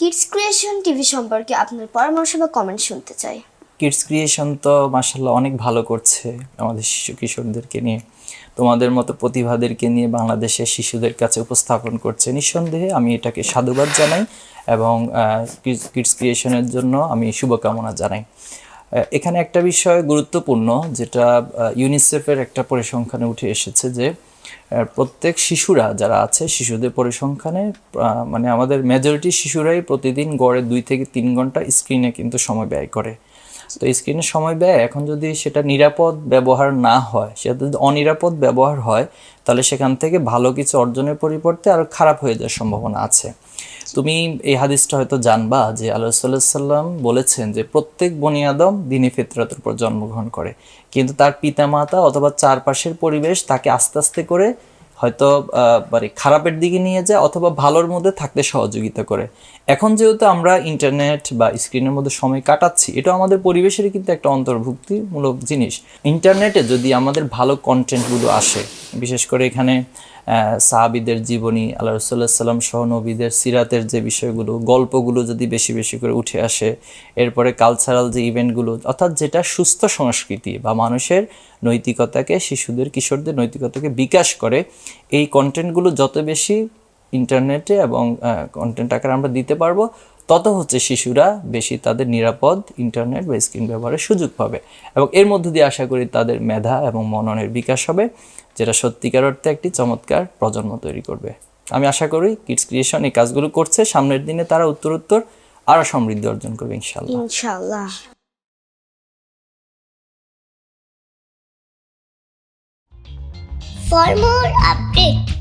Kids creation TV সম্পর্কে আপনার পরামর্শ বা কমেন্ট শুনতে চাই। কিডস ক্রিয়েশন তো মাশাআল্লাহ অনেক ভালো করছে আমাদের শিশু কিশোরদেরকে নিয়ে, তোমাদের মতো প্রতিভাদেরকে নিয়ে বাংলাদেশের শিশুদের কাছে উপস্থাপন করছে। নিঃসন্দেহে আমি এটাকে সাধুবাদ জানাই এবং কিডস ক্রিয়েশনের জন্য আমি শুভকামনা জানাই। এখানে একটা বিষয় গুরুত্বপূর্ণ, যেটা ইউনিসেফের একটা পরিসংখ্যানে উঠে এসেছে যে প্রত্যেক শিশুরা যারা আছে শিশুদের পরিসংখ্যানে মানে আমাদের মেজরিটি শিশুরাই প্রতিদিন গড়ে 2 থেকে 3 ঘন্টা স্ক্রিনে কিন্তু সময় ব্যয় করে। তো স্ক্রিনে সময় ব্যয় এখন যদি সেটা নিরাপদ ব্যবহার না হয়, সেটা যদি অনিরাপদ ব্যবহার হয়, তাহলে সেখান থেকে ভালো কিছু অর্জনের পরিবর্তে আরও খারাপ হয়ে যাওয়ার সম্ভাবনা আছে। তুমি এই হাদিসটা হয়তো জানবা যে আল্লাহ সাল্লাম বলেছেন যে প্রত্যেক বনি আদম দ্বীনি ফিতরাতের উপর জন্মগ্রহণ করে, কিন্তু তার পিতামাতা অথবা চারপাশের পরিবেশ তাকে আস্তে আস্তে করে হয়তো মানে খারাপের দিকে নিয়ে যায় অথবা ভালোর মধ্যে থাকতে সহযোগিতা করে। এখন যেহেতু আমরা ইন্টারনেট বা স্ক্রিনের মধ্যে সময় কাটাচ্ছি, এটা আমাদের পরিবেশেরই কিন্তু একটা অন্তর্ভুক্তিমূলক জিনিস। ইন্টারনেটে যদি আমাদের ভালো কন্টেন্টগুলো আসে, বিশেষ করে এখানে সাহাবীদের জীবনী, আল্লাহ রাসূলুল্লাহ সাল্লাম সহ নবীদের সিরাতের যে বিষয়গুলো, গল্পগুলো যদি বেশি বেশি করে উঠে আসে, এরপরে কালচারাল যে ইভেন্টগুলো, অর্থাৎ যেটা সুস্থ সংস্কৃতি বা মানুষের নৈতিকতাকে, শিশুদের কিশোরদের নৈতিকতাকে বিকাশ করে, এই কন্টেন্টগুলো যত বেশি ইন্টারনেটে এবং কন্টেন্ট আকারে আমরা দিতে পারবো, তত হচ্ছে শিশুরা বেশি তাদের নিরাপদ ইন্টারনেট বা স্ক্রিন ব্যবহারের সুযোগ পাবে এবং এর মধ্য দিয়ে আশা করি তাদের মেধা এবং মননের বিকাশ হবে, যেটা সত্যিকার অর্থে একটি চমৎকার প্রজন্ম তৈরি করবে। আমি আশা করি কিডস ক্রিয়েশন এই কাজগুলো করছে, সামনের দিনে তারা উত্তরোত্তর আরও সমৃদ্ধি অর্জন করবে ইনশাআল্লাহ। ইনশাআল্লাহ। For more updates,